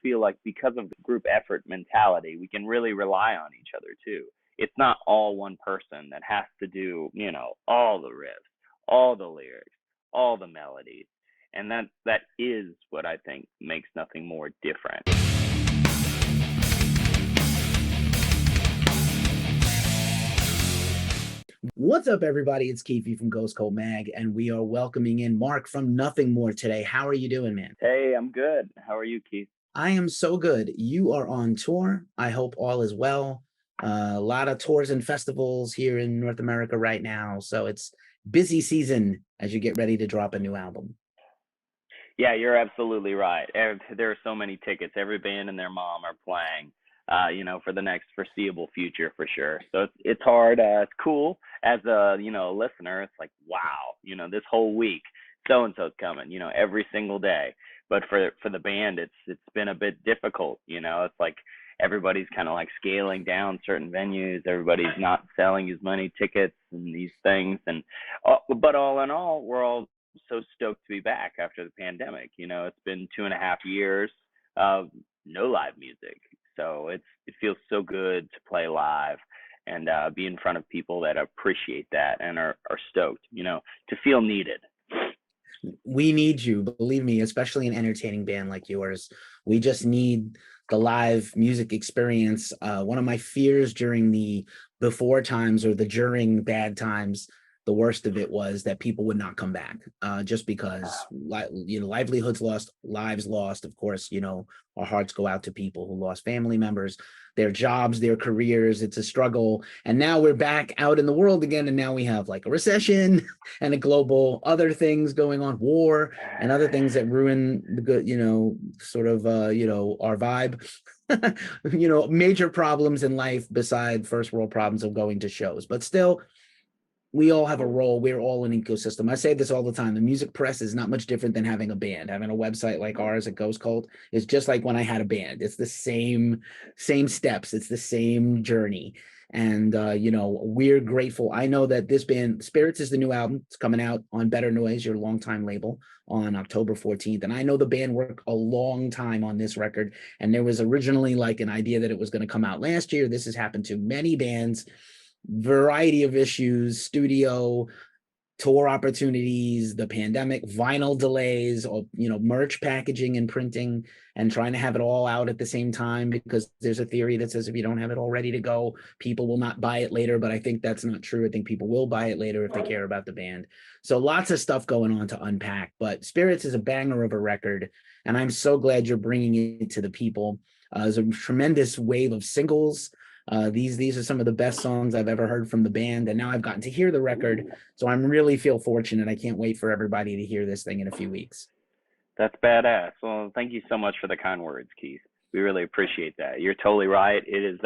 feel like because of the group effort mentality, we can really rely on each other too. It's not all one person that has to do, all the riffs, all the lyrics, all the melodies. And that is what I think makes Nothing More different. What's up, everybody? It's Keefe from Ghost Cold Mag, and we are welcoming in Mark from Nothing More today. How are you doing, man? Hey, I'm good. How are you, Keith? I am so good. You are on tour. I hope all is well. A lot of tours and festivals here in North America right now, so it's busy season as you get ready to drop a new album. Yeah, you're absolutely right. There are so many tickets. Every band and their mom are playing, for the next foreseeable future for sure. So it's hard. It's cool as a listener. It's like, wow, this whole week so and so's coming. Every single day. But for the band, it's been a bit difficult. It's like everybody's kind of like scaling down certain venues. Everybody's not selling as many tickets and these things. And but all in all, we're all so stoked to be back after the pandemic. It's been 2.5 years of no live music, so it feels so good to play live and be in front of people that appreciate that and are stoked. To feel needed. We need you, believe me, especially an entertaining band like yours. We just need the live music experience. One of my fears during the before times or the during bad times, the worst of it was that people would not come back, just because livelihoods lost, lives lost. Of course, our hearts go out to people who lost family members, their jobs, their careers. It's a struggle. And now we're back out in the world again. And now we have like a recession and a global other things going on, war and other things that ruin the good, sort of, our vibe. Major problems in life beside first world problems of going to shows. But still, we all have a role. We're all an ecosystem. I say this all the time. The music press is not much different than having a band. Having a website like ours at Ghost Cult is just like when I had a band. It's the same steps. It's the same journey. And we're grateful. I know that this band, Spirits, is the new album. It's coming out on Better Noise, your longtime label, on October 14th. And I know the band worked a long time on this record. And there was originally like an idea that it was going to come out last year. This has happened to many bands. Variety of issues, studio, tour opportunities, the pandemic, vinyl delays, or merch packaging and printing, and trying to have it all out at the same time, because there's a theory that says if you don't have it all ready to go, people will not buy it later. But I think that's not true. I think people will buy it later if they care about the band. So lots of stuff going on to unpack, but Spirits is a banger of a record, and I'm so glad you're bringing it to the people. There's a tremendous wave of singles. These are some of the best songs I've ever heard from the band, and now I've gotten to hear the record, so I'm really feel fortunate. I can't wait for everybody to hear this thing in a few weeks. That's badass. Well, thank you so much for the kind words, Keith. We really appreciate that. You're totally right. It is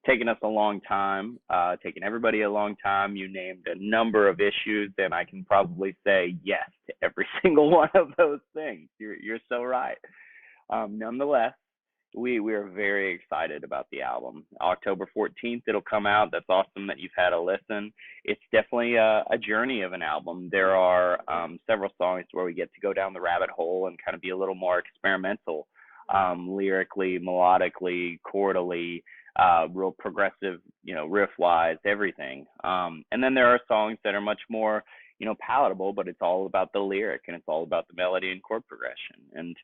taken us a long time, taken everybody a long time. You named a number of issues, and I can probably say yes to every single one of those things. You're so right. Nonetheless, we are very excited about the album. October 14th, it'll come out. That's awesome that you've had a listen. It's definitely a journey of an album. There are several songs where we get to go down the rabbit hole and kind of be a little more experimental, lyrically, melodically, chordally, real progressive, riff-wise, everything. And then there are songs that are much more, palatable, but it's all about the lyric and it's all about the melody and chord progression. And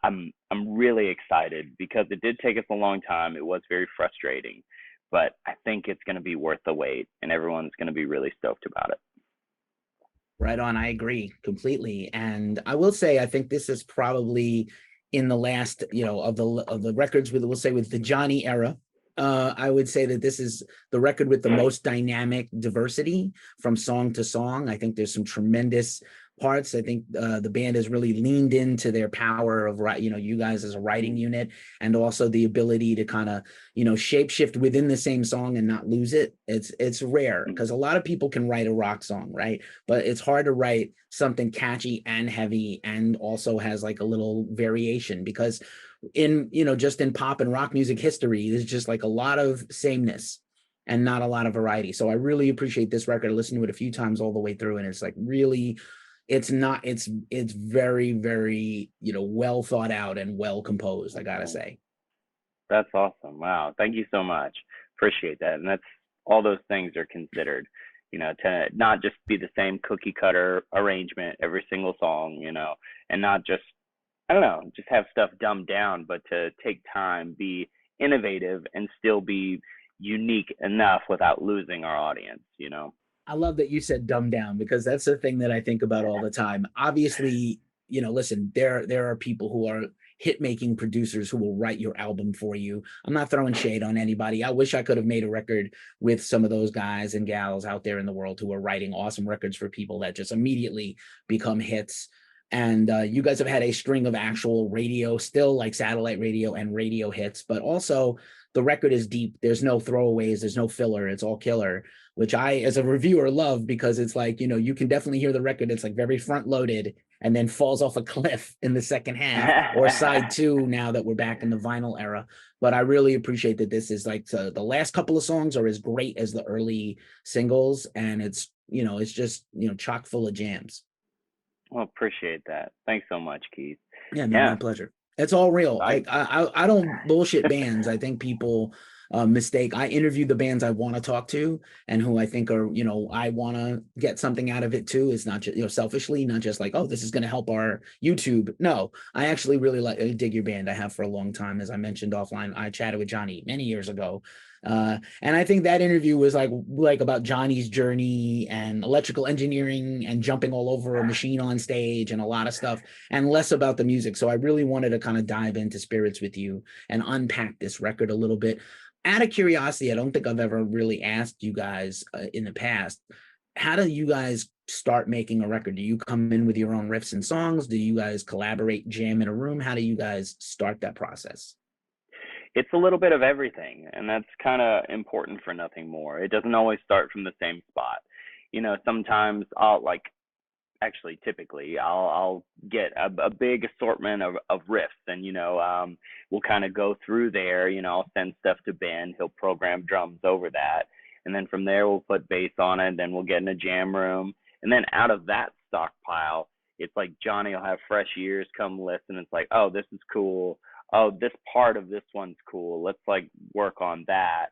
I'm really excited because it did take us a long time. It was very frustrating, but I think it's going to be worth the wait, and everyone's going to be really stoked about it. Right on. I agree completely. And I will say, I think this is probably in the last, of the records with, we'll say, with the Johnny era. I would say that this is the record with the most dynamic diversity from song to song. I think there's some tremendous parts. I think the band has really leaned into their power of, you guys as a writing unit, and also the ability to kind of, shapeshift within the same song and not lose it. It's rare, because a lot of people can write a rock song, right? But it's hard to write something catchy and heavy and also has like a little variation, because in, just in pop and rock music history, there's just like a lot of sameness and not a lot of variety. So I really appreciate this record. I listened to it a few times all the way through, and it's like really it's not, it's very, very, well thought out and well composed, I gotta Well, say. that's awesome. Wow. Thank you so much. Appreciate that. And that's all those things are considered, to not just be the same cookie cutter arrangement every single song, and not just, I don't know, just have stuff dumbed down, but to take time, be innovative, and still be unique enough without losing our audience. I love that you said dumb down because that's the thing that I think about all the time. Obviously, listen, there are people who are hit making producers who will write your album for you. I'm not throwing shade on anybody. I wish I could have made a record with some of those guys and gals out there in the world who are writing awesome records for people that just immediately become hits. And you guys have had a string of actual radio, still like satellite radio and radio hits, but also the record is deep. There's no throwaways, there's no filler. It's all killer, which I, as a reviewer, love because it's like, you can definitely hear the record. It's like very front loaded and then falls off a cliff in the second half or side two now that we're back in the vinyl era. But I really appreciate that this is like the last couple of songs are as great as the early singles. And it's just, chock full of jams. Well, appreciate that. Thanks so much, Keith. Yeah, man, my Yeah, pleasure. It's all real. I I don't bullshit bands. I think people mistake. I interview the bands I want to talk to and who I think are, I want to get something out of it too. It's not just, selfishly, not just like, oh, this is going to help our YouTube. No, I actually really dig your band. I have for a long time. As I mentioned offline, I chatted with Johnny many years ago. And I think that interview was like about Johnny's journey and electrical engineering and jumping all over a machine on stage and a lot of stuff and less about the music. So I really wanted to kind of dive into spirits with you and unpack this record a little bit. Out of curiosity, I don't think I've ever really asked you guys in the past, how do you guys start making a record? Do you come in with your own riffs and songs? Do you guys collaborate, jam in a room? How do you guys start that process? It's a little bit of everything, and that's kind of important for nothing more. It doesn't always start from the same spot. Sometimes I'll like actually typically I'll get a big assortment of riffs, and we'll kind of go through there. I'll send stuff to Ben, he'll program drums over that, and then from there we'll put bass on it, and then we'll get in a jam room, and then out of that stockpile it's like Johnny will have fresh ears come listen. It's like, oh, this is cool. Oh, this part of this one's cool. Let's like work on that.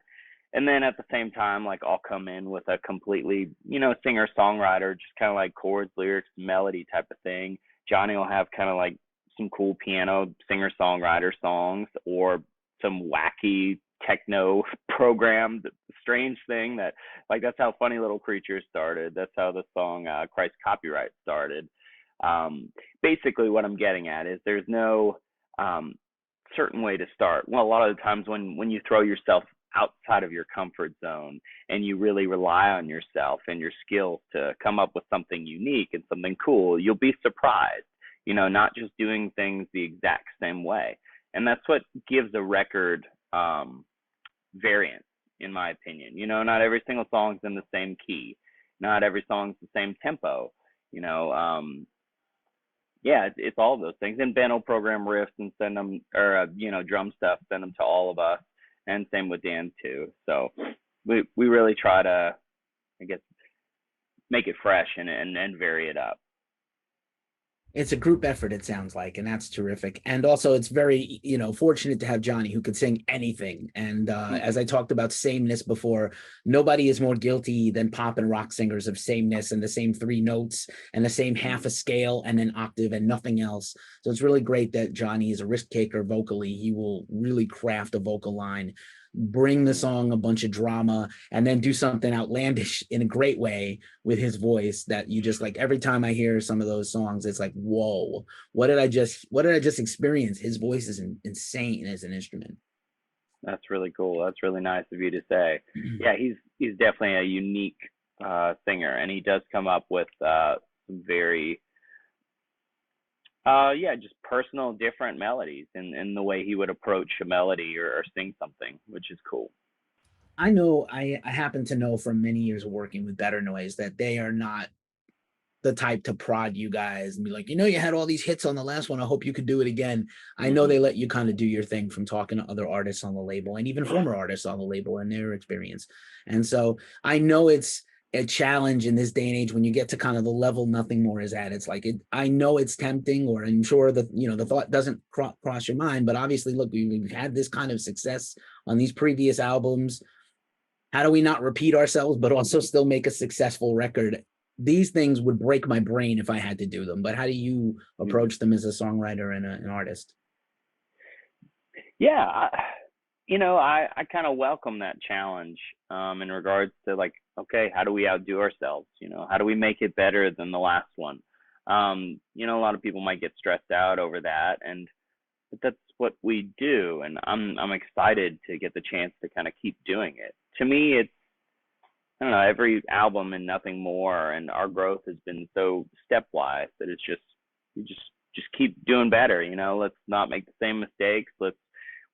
And then at the same time, like I'll come in with a completely, singer songwriter, just kind of like chords, lyrics, melody type of thing. Johnny will have kind of like some cool piano singer songwriter songs or some wacky techno programmed strange thing that like that's how Funny Little Creatures started. That's how the song Christ Copyright started. Basically what I'm getting at is there's no certain way to start. Well, a lot of the times when you throw yourself outside of your comfort zone and you really rely on yourself and your skills to come up with something unique and something cool, you'll be surprised, not just doing things the exact same way. And that's what gives a record variance, in my opinion. Not every single song's in the same key, not every song's the same tempo, you know. Yeah, it's all of those things. And Ben will program riffs and send them, or drum stuff, send them to all of us, and same with Dan too. So we really try to, I guess, make it fresh and vary it up. It's a group effort, it sounds like, and that's terrific. And also, it's very, fortunate to have Johnny who could sing anything. And as I talked about sameness before, nobody is more guilty than pop and rock singers of sameness and the same three notes and the same half a scale and an octave and nothing else. So it's really great that Johnny is a risk taker vocally. He will really craft a vocal line, bring the song a bunch of drama, and then do something outlandish in a great way with his voice that you just like every time I hear some of those songs, it's like, whoa, what did I just experience? His voice is insane as an instrument. That's really cool. That's really nice of you to say. Yeah, he's definitely a unique singer, and he does come up with some very just personal, different melodies in the way he would approach a melody or sing something, which is cool. I know I happen to know from many years of working with Better Noise that they are not the type to prod you guys and be like, you had all these hits on the last one. I hope you could do it again. I know they let you kind of do your thing from talking to other artists on the label and even former artists on the label and their experience. And so I know it's a challenge in this day and age when you get to kind of the level nothing more is at. It's like I know it's tempting, or I'm sure that the thought doesn't cross your mind, but obviously, look, we've had this kind of success on these previous albums. How do we not repeat ourselves, but also still make a successful record? These things would break my brain if I had to do them. But how do you approach them as a songwriter and an artist? Yeah, I kind of welcome that challenge in regards to like, okay, how do we outdo ourselves? How do we make it better than the last one? A lot of people might get stressed out over that, but that's what we do, and I'm excited to get the chance to kind of keep doing it. To me, it's, I don't know, every album and nothing more, and our growth has been so stepwise that it's just you just keep doing better. Let's not make the same mistakes. Let's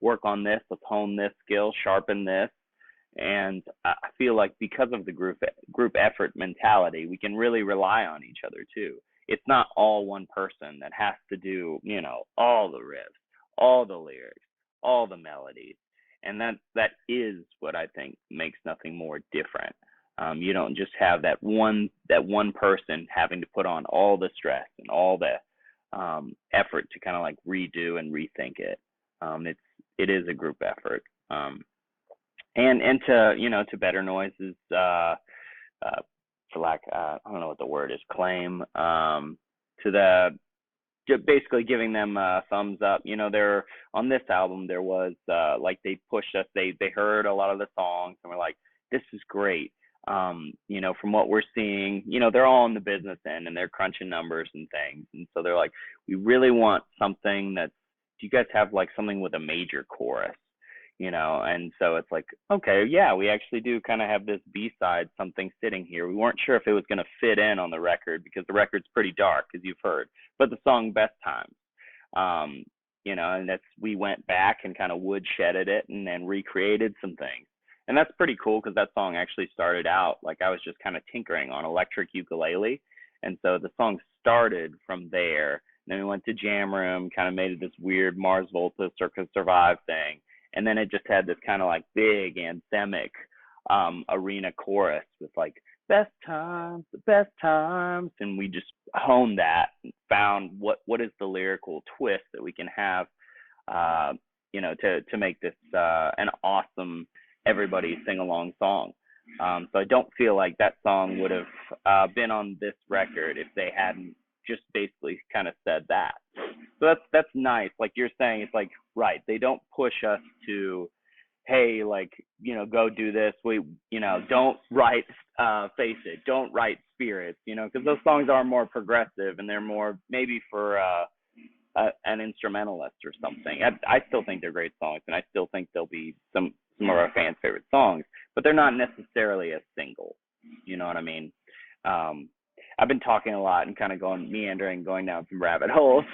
work on this. Let's hone this skill, sharpen this. And I feel like because of the group effort mentality, we can really rely on each other too. It's not all one person that has to do, all the riffs, all the lyrics, all the melodies. And that is what I think makes nothing more different. You don't just have that one person having to put on all the stress and all the effort to kind of like redo and rethink it. It is a group effort. And to Better Noises, for lack, I don't know what the word is, claim, to the basically giving them a thumbs up. They're on this album. There was like they pushed us. They heard a lot of the songs and were like, "This is great." From what we're seeing, they're all in the business end and they're crunching numbers and things, and so they're like, "We really want something that's. Do you guys have like something with a major chorus?" And so it's like, okay, yeah, we actually do kind of have this B-side, something sitting here. We weren't sure if it was going to fit in on the record because the record's pretty dark, as you've heard, but the song Best Times, and we went back and kind of woodshedded it and then recreated some things. And that's pretty cool because that song actually started out like I was just kind of tinkering on electric ukulele. And so the song started from there. And then we went to Jam Room, kind of made it this weird Mars Volta Circus Survive thing. And then it just had this kind of like big anthemic arena chorus with like best times, the best times, and we just honed that and found what is the lyrical twist that we can have, to make this an awesome everybody sing along song. So I don't feel like that song would have been on this record if they hadn't just basically kind of said that. So that's nice. Like you're saying, it's like, right, they don't push us to, hey, like, go do this. We, don't write Face It, don't write Spirits, because those songs are more progressive and they're more maybe for an instrumentalist or something. I still think they're great songs, and I still think they'll be some of our fans' favorite songs, but they're not necessarily a single. You know what I mean? I've been talking a lot and kind of meandering, going down some rabbit holes,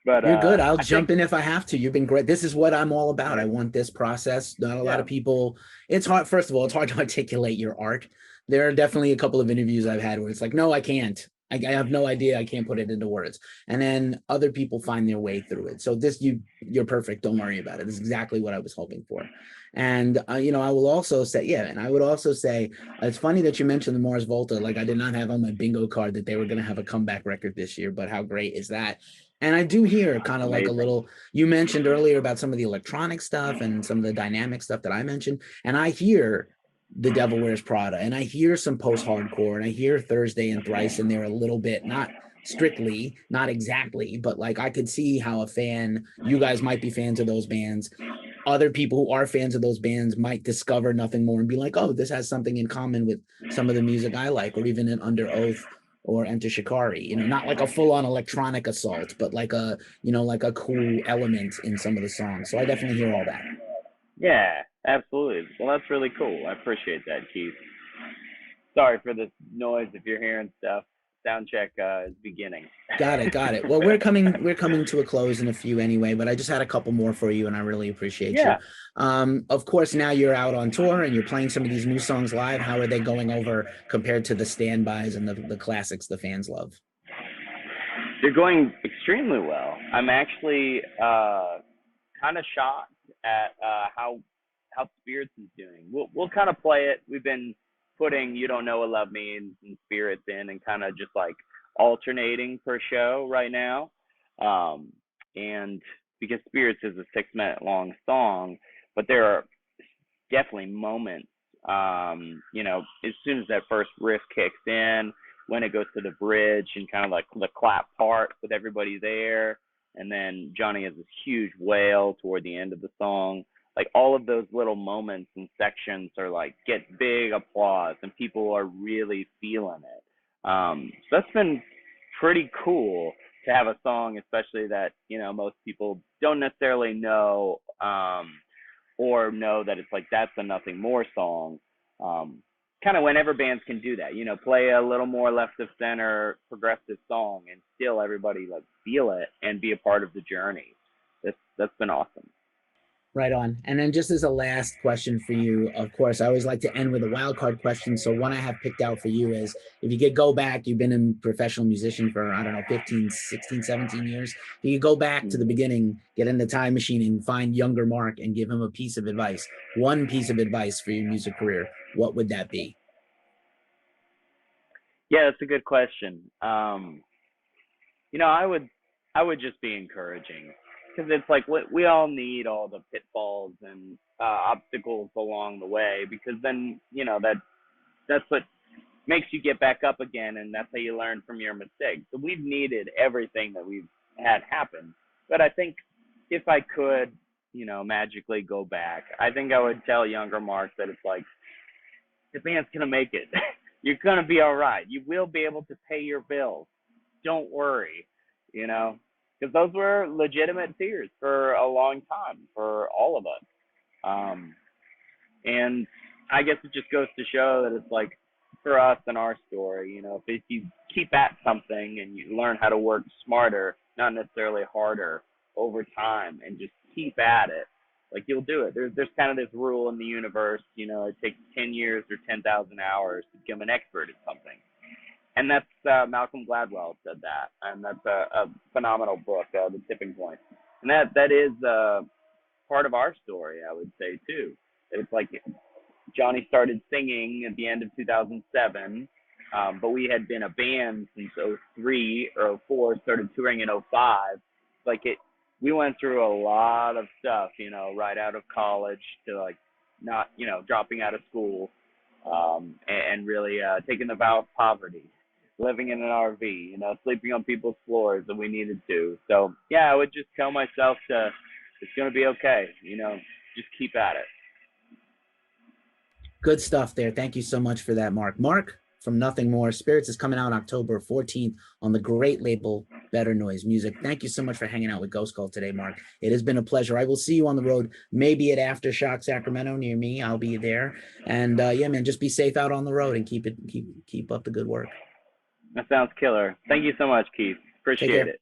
but You're good. I'll I jump think, in if I have to. You've been great. This is what I'm all about. I want this process. Not a lot yeah, of people. It's hard. First of all, it's hard to articulate your art. There are definitely a couple of interviews I've had where it's like, no, I can't. I have no idea. I can't put it into words. And then other people find their way through it. So you're perfect. Don't worry about it. This is exactly what I was hoping for. And I will also say, yeah, and I would also say it's funny that you mentioned the Mars Volta. Like I did not have on my bingo card that they were going to have a comeback record this year, but how great is that? And I do hear kind of like a amazing. little, you mentioned earlier about some of the electronic stuff and some of the dynamic stuff that I mentioned. And I hear The Devil Wears Prada and I hear some post-hardcore and I hear Thursday and Thrice, and they're a little bit, not strictly, not exactly, but like I could see how you guys might be fans of those bands. Other people who are fans of those bands might discover nothing more and be like, oh, this has something in common with some of the music I like, or even in Under Oath or Enter Shikari, not like a full-on electronic assault, but like a cool element in some of the songs. So I definitely hear all that. Yeah, absolutely. Well, that's really cool. I appreciate that, Keith. Sorry for this noise if you're hearing stuff. Sound check is beginning. Got it, got it. Well, we're coming to a close in a few anyway, but I just had a couple more for you, and I really appreciate you. Yeah, Of course, now you're out on tour and you're playing some of these new songs live. How are they going over compared to the standbys and the classics the fans love? they're going extremely well. I'm actually kind of shocked at how Spirits is doing. We'll kind of play it. We've been putting You Don't Know What Love Means and Spirits in, and kind of just like alternating per show right now. Um, and because Spirits is a 6 minute long song, but there are definitely moments, as soon as that first riff kicks in, when it goes to the bridge and kind of like the clap part with everybody there, and then Johnny has this huge wail toward the end of the song. Like all of those little moments and sections are like get big applause and people are really feeling it. So that's been pretty cool to have a song, especially that most people don't necessarily know, or know that it's like that's a Nothing More song. Um, Kind of whenever bands can do that, play a little more left of center progressive song and still everybody like feel it and be a part of the journey. That's been awesome. Right on. And then just as a last question for you, of course, I always like to end with a wild card question. So one I have picked out for you is, if you could go back, you've been a professional musician for, I don't know, 15, 16, 17 years. If you could go back to the beginning, get in the time machine and find younger Mark and give him a piece of advice, one piece of advice for your music career, what would that be? Yeah, that's a good question. I would just be encouraging, because it's like we all need all the pitfalls and obstacles along the way, because then that's what makes you get back up again, and that's how you learn from your mistakes. So we've needed everything that we've had happen. But I think if I could, magically go back, I think I would tell younger Mark that it's like the band's gonna make it. You're gonna be all right. You will be able to pay your bills. Don't worry, because those were legitimate fears for a long time for all of us. Um, and I guess it just goes to show that it's like for us and our story, if you keep at something and you learn how to work smarter, not necessarily harder over time, and just keep at it, like you'll do it. There's kind of this rule in the universe, it takes 10 years or 10,000 hours to become an expert at something. And that's Malcolm Gladwell said that, and that's a phenomenal book, The Tipping Point. And that is part of our story, I would say too. It's like Johnny started singing at the end of 2007, but we had been a band since '03 or '04, started touring in '05. We went through a lot of stuff, right out of college to like not, dropping out of school, and really taking the vow of poverty, living in an RV, sleeping on people's floors that we needed to. So yeah, I would just tell myself it's gonna be okay, just keep at it. Good stuff there. Thank you so much for that, Mark. Mark from Nothing More. Spirits is coming out October 14th on the great label Better Noise Music. Thank you so much for hanging out with Ghost Call today, Mark. It has been a pleasure. I will see you on the road, maybe at Aftershock Sacramento near me. I'll be there. And yeah, man, just be safe out on the road and keep up the good work. That sounds killer. Thank you so much, Keith. Take Appreciate care. it.